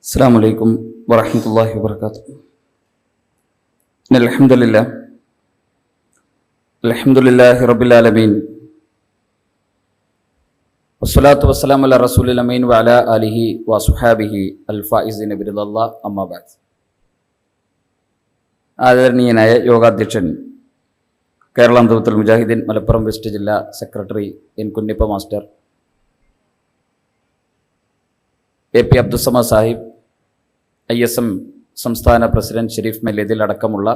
അസ്സലാമു അലൈക്കും വറഹ്മത്തുള്ളാഹി വബറകാതുഹു. അൽഹംദുലില്ലാഹി റബ്ബിൽ ആലമീൻ വസ്സലാത്തു വസ്സലാമു അലാ റസൂലിൽ അമീൻ വഅലാ ആലിഹി വസ്വഹാബിഹി അൽ ഫായിസിന ബിറിദല്ലാഹ് അമ്മാ ബഅദ്. ആദരണീയനായ യോഗാധ്യക്ഷൻ, കേരള അന്തഹുൽ മുജാഹിദീൻ മലപ്പുറം വെസ്റ്റ് ജില്ലാ secretary N Kunhippa master, A P Abdussamad Sahib, ISM സംസ്ഥാന പ്രസിഡന്റ് ഷെരീഫ് മെല്ലിദിൽ അടക്കമുള്ള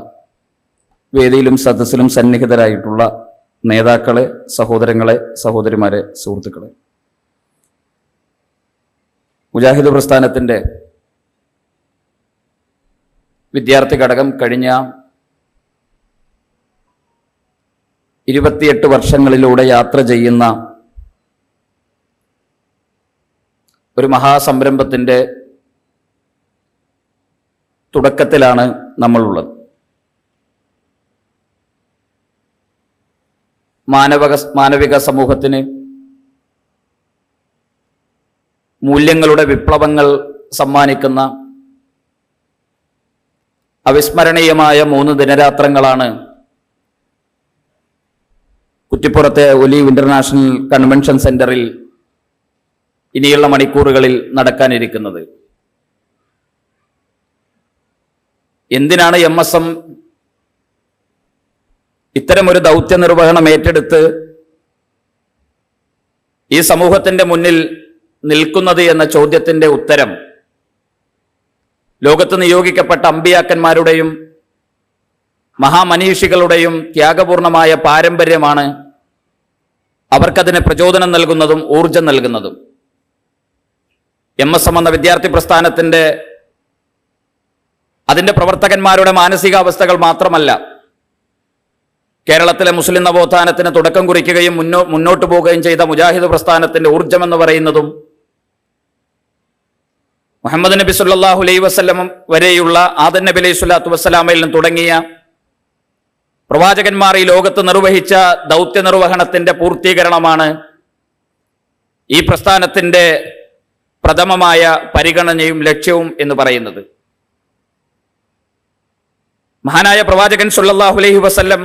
വേദിയിലും സദസ്സിലും സന്നിഹിതരായിട്ടുള്ള നേതാക്കളെ, സഹോദരങ്ങളെ, സഹോദരിമാരെ, സുഹൃത്തുക്കളെ, മുജാഹിദ് പ്രസ്ഥാനത്തിൻ്റെ വിദ്യാർത്ഥി ഘടകം കഴിഞ്ഞ 28 വർഷങ്ങളിലൂടെ യാത്ര ചെയ്യുന്ന ഒരു മഹാസംരംഭത്തിൻ്റെ തുടക്കത്തിലാണ് നമ്മളുള്ളത്. മാനവിക സമൂഹത്തിന് മൂല്യങ്ങളുടെ വിപ്ലവങ്ങൾ സമ്മാനിക്കുന്ന അവിസ്മരണീയമായ 3 ദിനരാത്രങ്ങളാണ് കുറ്റിപ്പുറത്തെ ഒലീവ് ഇന്റർനാഷണൽ കൺവെൻഷൻ സെന്ററിൽ ഇനിയുള്ള മണിക്കൂറുകളിൽ നടക്കാനിരിക്കുന്നത്. എന്തിനാണ് MSM ഇത്തരമൊരു ദൗത്യ നിർവഹണം ഏറ്റെടുത്ത് ഈ സമൂഹത്തിന്റെ മുന്നിൽ നിൽക്കുന്നത് എന്ന ചോദ്യത്തിന്റെ ഉത്തരം ലോകത്ത് നിയോഗിക്കപ്പെട്ട അമ്പിയാക്കന്മാരുടെയും മഹാമനീഷികളുടെയും ത്യാഗപൂർണമായ പാരമ്പര്യമാണ് അവർക്കതിന് പ്രചോദനം നൽകുന്നതും ഊർജം നൽകുന്നതും. MSM എന്ന വിദ്യാർത്ഥി പ്രസ്ഥാനത്തിന്റെ അതിൻ്റെ പ്രവർത്തകന്മാരുടെ മാനസികാവസ്ഥകൾ മാത്രമല്ല, കേരളത്തിലെ മുസ്ലിം നവോത്ഥാനത്തിന് തുടക്കം കുറിക്കുകയും മുന്നോട്ട് പോവുകയും ചെയ്ത മുജാഹിദ് പ്രസ്ഥാനത്തിന്റെ ഊർജം എന്ന് പറയുന്നതും മുഹമ്മദ് നബി സല്ലല്ലാഹു അലൈഹി വസല്ലം വരെയുള്ള ആദം നബി അലൈഹി സ്വലാത്തു വസ്സലാമയിൽ നിന്ന് തുടങ്ങിയ പ്രവാചകന്മാർ ഈ ലോകത്ത് നിർവഹിച്ച ദൗത്യ നിർവഹണത്തിന്റെ പൂർത്തീകരണമാണ് ഈ പ്രസ്ഥാനത്തിന്റെ പ്രഥമമായ പരിഗണനയും ലക്ഷ്യവും എന്ന് പറയുന്നത്. മഹാനായ പ്രവാചകൻ സല്ലല്ലാഹു അലൈഹി വസല്ലം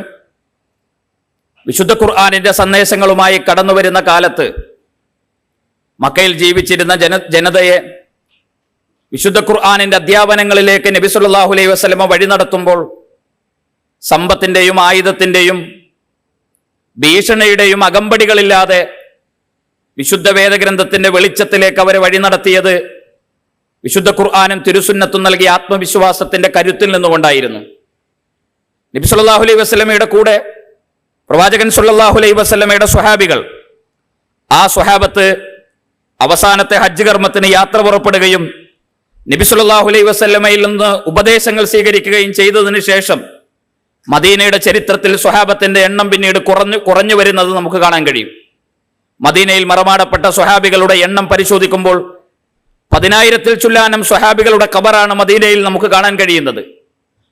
വിശുദ്ധ ഖുർആനിന്റെ സന്ദേശങ്ങളുമായി കടന്നു വരുന്ന കാലത്ത് മക്കയിൽ ജീവിച്ചിരുന്ന ജനതയെ വിശുദ്ധ ഖുർആനിന്റെ അധ്യാപനങ്ങളിലേക്ക് നബി സല്ലല്ലാഹു അലൈഹി വസല്ലം വഴി നടത്തുമ്പോൾ സമ്പത്തിന്റെയും ആയുധത്തിന്റെയും ഭീഷണിയുടെയും അകമ്പടികളില്ലാതെ വിശുദ്ധ വേദഗ്രന്ഥത്തിന്റെ വെളിച്ചത്തിലേക്ക് അവരെ വഴി നടത്തിയത് വിശുദ്ധ ഖുർആനും തിരുസുന്നത്തും നൽകിയ ആത്മവിശ്വാസത്തിന്റെ കരുത്തിൽ നിന്നുകൊണ്ടായിരുന്നു. നബി സല്ലല്ലാഹു അലൈഹി വസല്ലമയുടെ കൂടെ പ്രവാചകൻ സല്ലല്ലാഹു അലൈഹി വസല്ലമയുടെ സ്വഹാബികൾ, ആ സ്വഹാബത്ത് അവസാനത്തെ ഹജ്ജ് കർമ്മത്തിന് യാത്ര പുറപ്പെടുകയും നബി സല്ലല്ലാഹു അലൈഹി വസല്ലമയിൽ നിന്ന് ഉപദേശങ്ങൾ സ്വീകരിക്കുകയും ചെയ്തതിനു ശേഷം മദീനയുടെ ചരിത്രത്തിൽ സ്വഹാബത്തിന്റെ എണ്ണം പിന്നീട് കുറഞ്ഞു വരുന്നത് നമുക്ക് കാണാൻ കഴിയും. മദീനയിൽ മറമാടപ്പെട്ട സ്വഹാബികളുടെ എണ്ണം പരിശോധിക്കുമ്പോൾ 10,000-ൽ ചുല്ലാനം സ്വഹാബികളുടെ ഖബറാണ് മദീനയിൽ നമുക്ക് കാണാൻ കഴിയുന്നത്.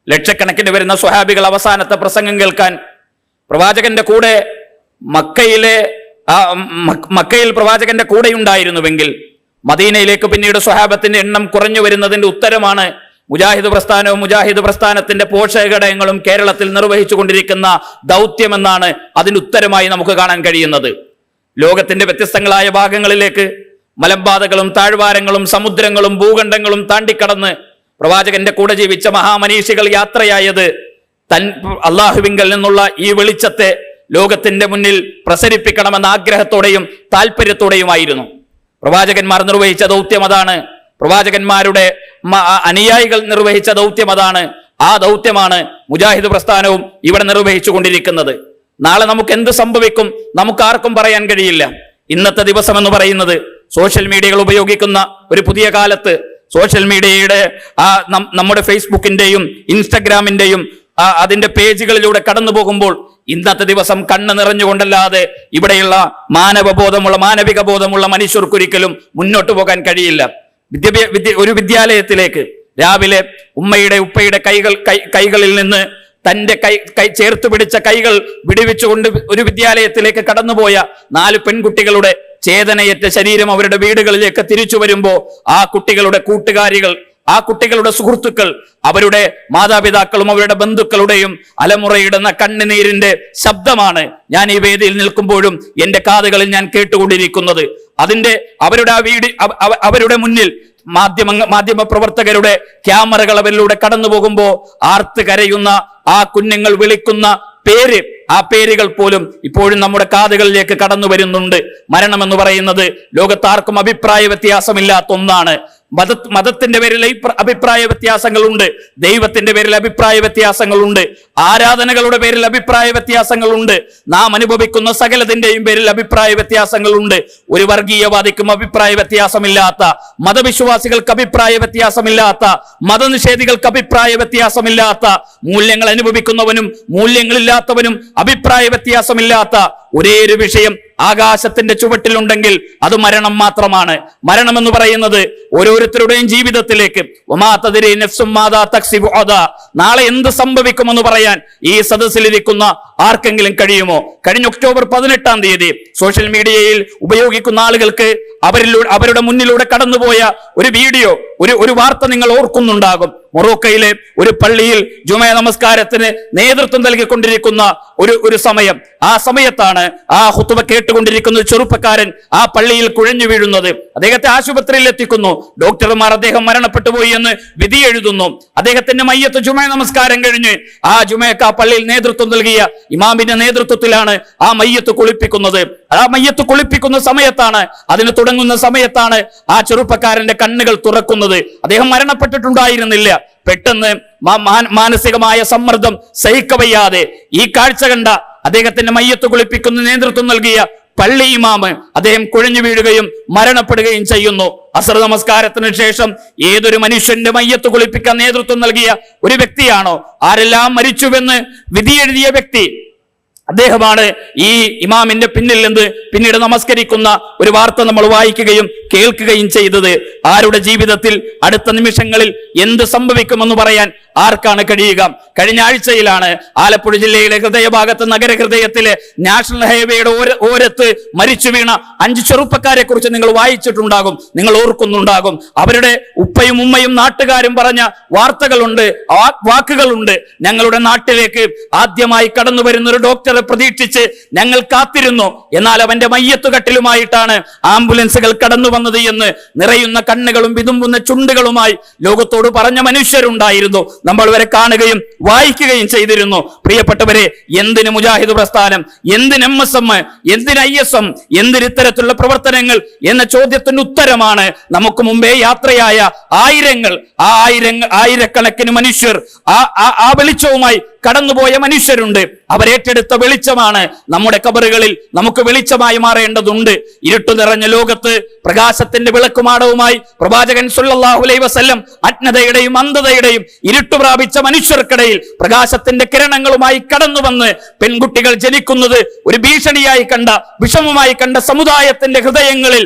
ലക്ഷക്കണക്കിന് വരുന്ന സ്വഹാബികൾ അവസാനത്തെ പ്രസംഗം കേൾക്കാൻ പ്രവാചകന്റെ കൂടെ മക്കയിൽ പ്രവാചകന്റെ കൂടെ ഉണ്ടായിരുന്നുവെങ്കിൽ മദീനയിലേക്ക് പിന്നീട് സ്വഹാബത്തിന്റെ എണ്ണം കുറഞ്ഞു വരുന്നതിന്റെ ഉത്തരമാണ് മുജാഹിദ് പ്രസ്ഥാനവും മുജാഹിദ് പ്രസ്ഥാനത്തിന്റെ പോഷകഘടകങ്ങളും കേരളത്തിൽ നിർവഹിച്ചു കൊണ്ടിരിക്കുന്ന ദൗത്യമെന്നാണ് അതിന് ഉത്തരമായി നമുക്ക് കാണാൻ കഴിയുന്നത്. ലോകത്തിന്റെ വ്യത്യസ്തങ്ങളായ ഭാഗങ്ങളിലേക്ക് മലമ്പാതകളും താഴ്വാരങ്ങളും സമുദ്രങ്ങളും ഭൂഖണ്ഡങ്ങളും താണ്ടിക്കടന്ന് പ്രവാചകന്റെ കൂടെ ജീവിച്ച മഹാമനീഷികൾ യാത്രയായത് അള്ളാഹുവിങ്കൽ നിന്നുള്ള ഈ വെളിച്ചത്തെ ലോകത്തിന്റെ മുന്നിൽ പ്രസരിപ്പിക്കണമെന്ന ആഗ്രഹത്തോടെയും താല്പര്യത്തോടെയുമായിരുന്നു. പ്രവാചകന്മാർ നിർവഹിച്ച ദൗത്യം അതാണ്. പ്രവാചകന്മാരുടെ അനുയായികൾ നിർവഹിച്ച ദൗത്യം അതാണ്. ആ ദൗത്യമാണ് മുജാഹിദ് പ്രസ്ഥാനവും ഇവിടെ നിർവഹിച്ചു കൊണ്ടിരിക്കുന്നത്. നാളെ നമുക്ക് എന്ത് സംഭവിക്കും നമുക്കാർക്കും പറയാൻ കഴിയില്ല. ഇന്നത്തെ ദിവസം എന്ന് പറയുന്നത് സോഷ്യൽ മീഡിയകൾ ഉപയോഗിക്കുന്ന ഒരു പുതിയ കാലത്ത് സോഷ്യൽ മീഡിയയുടെ നമ്മുടെ ഫേസ്ബുക്കിന്റെയും ഇൻസ്റ്റഗ്രാമിന്റെയും അതിന്റെ പേജുകളിലൂടെ കടന്നു പോകുമ്പോൾ ഇന്നത്തെ ദിവസം കണ്ണ് നിറഞ്ഞുകൊണ്ടല്ലാതെ ഇവിടെയുള്ള മാനവിക ബോധമുള്ള മനുഷ്യർക്കൊരിക്കലും മുന്നോട്ട് പോകാൻ കഴിയില്ല. ഒരു വിദ്യാലയത്തിലേക്ക് രാവിലെ ഉപ്പയുടെ കൈകളിൽ നിന്ന് തന്റെ ചേർത്ത് പിടിച്ച കൈകൾ വിടുവിച്ചുകൊണ്ട് ഒരു വിദ്യാലയത്തിലേക്ക് കടന്നുപോയ 4 പെൺകുട്ടികളുടെ ചേതനയറ്റ ശരീരം അവരുടെ വീടുകളിലേക്ക് തിരിച്ചു വരുമ്പോ ആ കുട്ടികളുടെ കൂട്ടുകാരികൾ, ആ കുട്ടികളുടെ സുഹൃത്തുക്കൾ, അവരുടെ മാതാപിതാക്കളും അവരുടെ ബന്ധുക്കളുടെയും അലമുറയിടുന്ന കണ്ണുനീരിന്റെ ശബ്ദമാണ് ഞാൻ ഈ വേദിയിൽ നിൽക്കുമ്പോഴും എന്റെ കാതുകളിൽ ഞാൻ കേട്ടുകൊണ്ടിരിക്കുന്നത്. അവരുടെ മുന്നിൽ മാധ്യമ പ്രവർത്തകരുടെ ക്യാമറകൾ അവരിലൂടെ കടന്നു പോകുമ്പോ ആർത്ത് കരയുന്ന ആ കുഞ്ഞുങ്ങൾ വിളിക്കുന്ന പേര്, ആ പേരുകൾ പോലും ഇപ്പോഴും നമ്മുടെ കാതുകളിലേക്ക് കടന്നു വരുന്നുണ്ട്. മരണമെന്ന് പറയുന്നത് ലോകത്താർക്കും അഭിപ്രായ വ്യത്യാസമില്ലാത്ത ഒന്നാണ്. മതത്തിന്റെ പേരിൽ അഭിപ്രായ വ്യത്യാസങ്ങളുണ്ട്, ദൈവത്തിന്റെ പേരിൽ അഭിപ്രായ വ്യത്യാസങ്ങളുണ്ട്, ആരാധനകളുടെ പേരിൽ അഭിപ്രായ വ്യത്യാസങ്ങളുണ്ട്, നാം അനുഭവിക്കുന്ന സകലതിന്റെയും പേരിൽ അഭിപ്രായ വ്യത്യാസങ്ങളുണ്ട്. ഒരു വർഗീയവാദിക്കും അഭിപ്രായ വ്യത്യാസമില്ലാത്ത, മതവിശ്വാസികൾക്ക് അഭിപ്രായ വ്യത്യാസമില്ലാത്ത, മതനിഷേധികൾക്ക് അഭിപ്രായ വ്യത്യാസമില്ലാത്ത, മൂല്യങ്ങൾ അനുഭവിക്കുന്നവനും മൂല്യങ്ങളില്ലാത്തവനും അഭിപ്രായ വ്യത്യാസമില്ലാത്ത ഒരേ ഒരു വിഷയം ആകാശത്തിന്റെ ചുവട്ടിലുണ്ടെങ്കിൽ അത് മരണം മാത്രമാണ്. മരണം എന്ന് പറയുന്നത് ഓരോരുത്തരുടെയും ജീവിതത്തിലേക്ക് നാളെ എന്ത് സംഭവിക്കുമെന്ന് പറയാൻ ഈ സദസ്സിലിരിക്കുന്ന ആർക്കെങ്കിലും കഴിയുമോ? കഴിഞ്ഞ ഒക്ടോബർ 18 സോഷ്യൽ മീഡിയയിൽ ഉപയോഗിക്കുന്ന ആളുകൾക്ക് അവരുടെ മുന്നിലൂടെ കടന്നുപോയ ഒരു വീഡിയോ, ഒരു വാർത്ത നിങ്ങൾ ഓർക്കുന്നുണ്ടാകും. മൊറോക്കയിലെ ഒരു പള്ളിയിൽ ജുമ നമസ്കാരത്തിന് നേതൃത്വം നൽകിക്കൊണ്ടിരിക്കുന്ന ഒരു സമയം. ആ സമയത്താണ് ആ ഖുതുബ കേട്ടുകൊണ്ടിരിക്കുന്ന ഒരു ചെറുപ്പക്കാരൻ ആ പള്ളിയിൽ കുഴഞ്ഞു വീഴുന്നത്. അദ്ദേഹത്തെ ആശുപത്രിയിൽ എത്തിക്കുന്നു. ഡോക്ടർമാർ അദ്ദേഹം മരണപ്പെട്ടു പോയി എന്ന് വിധി എഴുതുന്നു. അദ്ദേഹത്തിന്റെ മയ്യത്ത് ജുമ നമസ്കാരം കഴിഞ്ഞ് ആ ജുമയ്ക്ക് ആ പള്ളിയിൽ നേതൃത്വം നൽകിയ ഇമാമിന്റെ നേതൃത്വത്തിലാണ് ആ മയ്യത്ത് കുളിപ്പിക്കുന്നത്. ആ മയ്യത്ത് കുളിപ്പിക്കുന്ന സമയത്താണ്, അതിന് തുടങ്ങുന്ന സമയത്താണ് ആ ചെറുപ്പക്കാരന്റെ കണ്ണുകൾ തുറക്കുന്നത്. അദ്ദേഹം മരണപ്പെട്ടിട്ടുണ്ടായിരുന്നില്ല. പെട്ടെന്ന് മാനസികമായ സമ്മർദ്ദം സഹിക്കവയ്യാതെ ഈ കാഴ്ച കണ്ട അദ്ദേഹത്തിന്റെ മയ്യത്ത് കുളിപ്പിക്കുന്ന നേതൃത്വം നൽകിയ പള്ളി ഇമാമ് അദ്ദേഹം കുഴഞ്ഞു വീഴുകയും മരണപ്പെടുകയും ചെയ്യുന്നു. അസ്ർ നമസ്കാരത്തിന് ശേഷം ഏതൊരു മനുഷ്യന്റെ മയ്യത്ത് കുളിപ്പിക്കാൻ നേതൃത്വം നൽകിയ ഒരു വ്യക്തിയാണോ, ആരെല്ലാം മരിച്ചുവെന്ന് വിധിയെഴുതിയ വ്യക്തി, അദ്ദേഹമാണ് ഈ ഇമാമിന്റെ പിന്നിൽ നിന്ന് പിന്നീട് നമസ്കരിക്കുന്ന ഒരു വാർത്ത നമ്മൾ വായിക്കുകയും കേൾക്കുകയും ചെയ്തത്. ആരുടെ ജീവിതത്തിൽ അടുത്ത നിമിഷങ്ങളിൽ എന്ത് സംഭവിക്കുമെന്ന് പറയാൻ ആർക്കാണ് കഴിയുക? കഴിഞ്ഞ ആഴ്ചയിലാണ് ആലപ്പുഴ ജില്ലയിലെ ഹൃദയഭാഗത്ത് നഗരഹൃദയത്തിലെ നാഷണൽ ഹൈവേയുടെ ഓരത്ത് മരിച്ചു വീണ 5 ചെറുപ്പക്കാരെ കുറിച്ച് നിങ്ങൾ വായിച്ചിട്ടുണ്ടാകും, നിങ്ങൾ ഓർക്കുന്നുണ്ടാകും. അവരുടെ ഉപ്പയും ഉമ്മയും നാട്ടുകാരും പറഞ്ഞ വാർത്തകളുണ്ട്, വാക്കുകളുണ്ട്. ഞങ്ങളുടെ നാട്ടിലേക്ക് ആദ്യമായി കടന്നു വരുന്ന ഒരു ഡോക്ടറെ പ്രതീക്ഷിച്ച് ഞങ്ങൾ കാത്തിരുന്നു, എന്നാൽ അവന്റെ മയ്യത്തുകട്ടിലുമായിട്ടാണ് ആംബുലൻസുകൾ കടന്നു വന്നത് എന്ന് നിറയുന്ന കണ്ണുകളും വിതുമ്പുന്ന ചുണ്ടുകളുമായി ലോകത്തോട് പറഞ്ഞ മനുഷ്യരുണ്ടായിരുന്നു. നമ്മൾ വരെ കാണുകയും വായിക്കുകയും ചെയ്തിരുന്നു. പ്രിയപ്പെട്ടവരെ, എന്തിന് മുജാഹിദ് പ്രസ്ഥാനം, എന്തിന് MSM, എന്തിന് ISM, എന്തിന് ഇത്തരത്തിലുള്ള പ്രവർത്തനങ്ങൾ എന്ന ചോദ്യത്തിന് ഉത്തരമാണ് നമുക്ക് മുമ്പേ യാത്രയായ ആയിരക്കണക്കിന് മനുഷ്യർ, ആ വെളിച്ചവുമായി കടന്നുപോയ മനുഷ്യരുണ്ട്. അവരേറ്റെടുത്ത വെളിച്ചമാണ് നമ്മുടെ കബറുകളിൽ നമുക്ക് വെളിച്ചമായി മാറേണ്ടതുണ്ട്. ഇരുട്ടു നിറഞ്ഞ ലോകത്ത് പ്രകാശത്തിന്റെ വിളക്കുമാടവുമായി പ്രവാചകൻ സല്ലല്ലാഹു അലൈഹി വസല്ലം അജ്ഞതയുടെയും അന്ധതയുടെയും ഇരുട്ടു പ്രാപിച്ച മനുഷ്യർക്കിടയിൽ പ്രകാശത്തിന്റെ കിരണങ്ങളുമായി കടന്നു വന്ന് പെൺകുട്ടികൾ ജനിക്കുന്നത് ഒരു ഭീഷണിയായി കണ്ട, വിഷമമായി കണ്ട സമുദായത്തിന്റെ ഹൃദയങ്ങളിൽ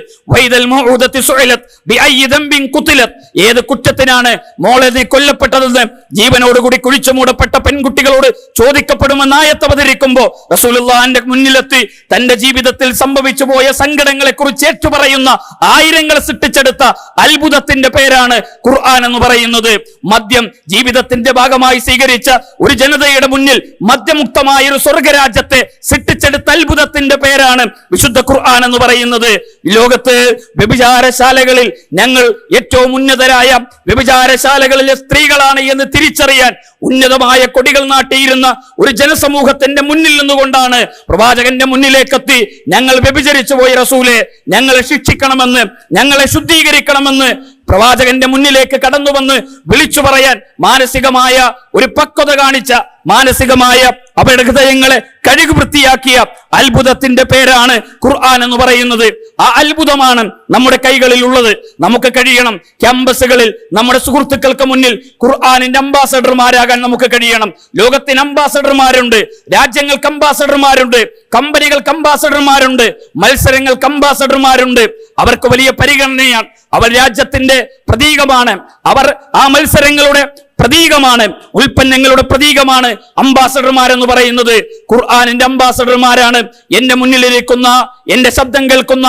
ഏത് കുറ്റത്തിനാണ് മോളെ നീ കൊല്ലപ്പെട്ടതെന്ന് ജീവനോടുകൂടി കുഴിച്ചു മൂടപ്പെട്ട പെൺകുട്ടികളോട് ചോദിക്കപ്പെടുമെന്ന് ആയത്ത് അവതരിക്കുമ്പോ റസൂലുള്ളാഹിന്റെ മുന്നിലെത്തി തന്റെ ജീവിതത്തിൽ സംഭവിച്ചു പോയ സങ്കടങ്ങളെ കുറിച്ച് ഏറ്റുപറയുന്ന ആയിരങ്ങളെ സൃഷ്ടിച്ചെടുത്ത അത്ഭുതത്തിന്റെ പേരാണ് ഖുർആൻ എന്ന് പറയുന്നത്. മദ്യം ജീവിതത്തിന്റെ ഭാഗമായി സ്വീകരിച്ച ഒരു ജനതയുടെ മുന്നിൽ മദ്യമുക്തമായ ഒരു സ്വർഗരാജ്യത്തെ സൃഷ്ടിച്ചെടുത്ത അത്ഭുതത്തിന്റെ പേരാണ് വിശുദ്ധ ഖുർആൻ എന്ന് പറയുന്നത്. ലോകത്ത് വ്യഭിചാരശാലകളിൽ ഞങ്ങൾ ഏറ്റവും ഉന്നതരായ വ്യഭിചാരശാലകളിലെ സ്ത്രീകളാണ് എന്ന് തിരിച്ചറിയാൻ ഉന്നതമായ കൊടികൾ നാട്ടിയിരുന്ന ഒരു ജനസമൂഹത്തിന്റെ മുന്നിൽ നിന്നുകൊണ്ടാണ് പ്രവാചകന്റെ മുന്നിലേക്കെത്തി ഞങ്ങൾ വ്യഭിചരിച്ചു പോയ റസൂലെ, ഞങ്ങളെ ശിക്ഷിക്കണമെന്ന്, ഞങ്ങളെ ശുദ്ധീകരിക്കണമെന്ന് പ്രവാചകന്റെ മുന്നിലേക്ക് കടന്നു വന്ന് വിളിച്ചു പറയാൻ മാനസികമായ ഒരു പക്വത കാണിച്ച, മാനസികമായ അവരുടെ ഹൃദയങ്ങളെ കഴുകി വൃത്തിയാക്കിയ അത്ഭുതത്തിന്റെ പേരാണ് ഖുർആൻ എന്ന് പറയുന്നത്. ആ അത്ഭുതമാണ് നമ്മുടെ കൈകളിൽ ഉള്ളത്. നമുക്ക് കഴിയണം ക്യാമ്പസുകളിൽ നമ്മുടെ സുഹൃത്തുക്കൾക്ക് മുന്നിൽ ഖുർആനിന്റെ അംബാസഡർമാരാകാൻ നമുക്ക് കഴിയണം. ലോകത്തിന് അംബാസഡർമാരുണ്ട്, രാജ്യങ്ങൾക്ക് അംബാസഡർമാരുണ്ട്, കമ്പനികൾക്ക് അംബാസഡർമാരുണ്ട്, മത്സരങ്ങൾക്ക് അംബാസഡർമാരുണ്ട്. അവർക്ക് വലിയ പരിഗണനയാണ്. അവർ രാജ്യത്തിന്റെ പ്രതീകമാണ്, അവർ ആ മത്സരങ്ങളുടെ പ്രതീകമാണ്, ഉൽപ്പന്നങ്ങളുടെ പ്രതീകമാണ് അംബാസഡർമാരെന്ന് എന്ന് പറയുന്നത് ഖുർആനിന്റെ അംബാസഡർമാരാണ്. എന്റെ മുന്നിലിരിക്കുന്ന, എന്റെ ശബ്ദം കേൾക്കുന്ന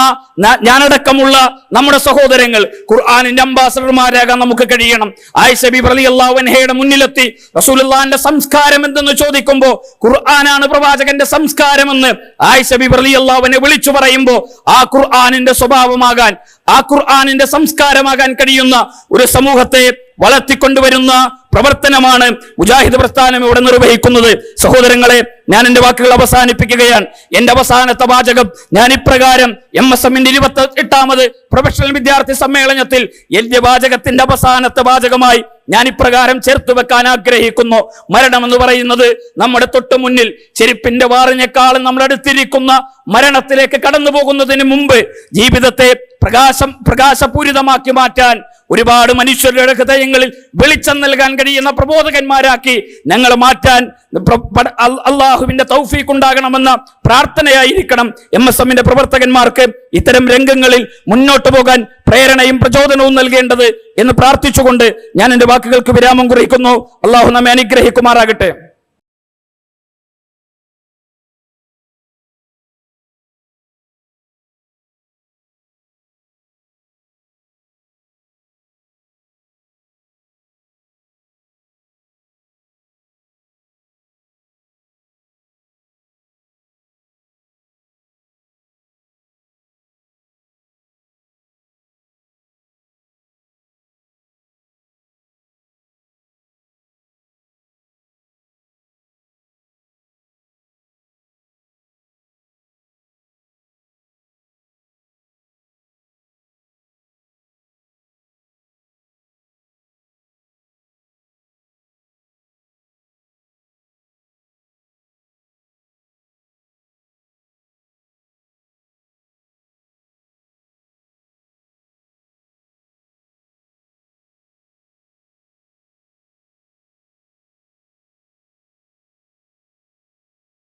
ഞാനടക്കമുള്ള നമ്മുടെ സഹോദരങ്ങൾ ഖുർആനിന്റെ അംബാസഡർമാരാകാൻ നമുക്ക് കഴിയണം. ആയിഷ ബീബി റളിയല്ലാഹു അൻഹയുടെ മുന്നിലെത്തി റസൂലുള്ളാഹിന്റെ സംസ്കാരം എന്തെന്ന് ചോദിക്കുമ്പോൾ ഖുർആനാണ് പ്രവാചകന്റെ സംസ്കാരമെന്ന് ആയിഷ ബീബി റളിയല്ലാഹു അൻഹ വിളിച്ചു പറയുമ്പോൾ ആ ഖുർആനിന്റെ സ്വഭാവമാകാൻ, ആ ഖുർആനിന്റെ സംസ്കാരമാകാൻ കഴിയുന്ന ഒരു സമൂഹത്തെ വളർത്തിക്കൊണ്ടുവരുന്ന പ്രവർത്തനമാണ് മുജാഹിദ് പ്രസ്ഥാനം ഇവിടെ നിർവഹിക്കുന്നത്. സഹോദരങ്ങളെ, ഞാൻ എന്റെ വാക്കുകൾ അവസാനിപ്പിക്കുകയാണ്. എന്റെ അവസാനത്തെ വാചകം ഞാൻ ഇപ്രകാരം MSMന്റെ 28ാമത് പ്രൊഫഷണൽ വിദ്യാർത്ഥി സമ്മേളനത്തിൽ എന്റെ വാചകത്തിന്റെ അവസാനത്തെ വാചകമായി ഞാൻ ഇപ്രകാരം ചേർത്ത് വെക്കാൻ ആഗ്രഹിക്കുന്നു. മരണമെന്ന് പറയുന്നത് നമ്മുടെ തൊട്ടു മുന്നിൽ ചെരുപ്പിന്റെ വാറിനേക്കാളും നമ്മുടെ അടുത്തിരിക്കുന്ന മരണത്തിലേക്ക് കടന്നു പോകുന്നതിന് മുമ്പ് ജീവിതത്തെ പ്രകാശപൂരിതമാക്കി മാറ്റാൻ, ഒരുപാട് മനുഷ്യരുടെ ഹൃദയങ്ങളിൽ വെളിച്ചം നൽകാൻ കഴിയുന്ന പ്രബോധകന്മാരാക്കി ഞങ്ങൾ മാറ്റാൻ അള്ളാഹുവിന്റെ തൗഫീഖ് ഉണ്ടാകണമെന്ന പ്രാർത്ഥനയായിരിക്കണം MSMന്റെ പ്രവർത്തകന്മാർക്ക് ഇത്തരം രംഗങ്ങളിൽ മുന്നോട്ട് പോകാൻ പ്രേരണയും പ്രചോദനവും നൽകേണ്ടത് എന്ന് പ്രാർത്ഥിച്ചുകൊണ്ട് ഞാൻ എന്റെ വാക്കുകൾക്ക് വിരാമം കുറിക്കുന്നു. അള്ളാഹു നമ്മെ അനുഗ്രഹിക്കുമാറാകട്ടെ.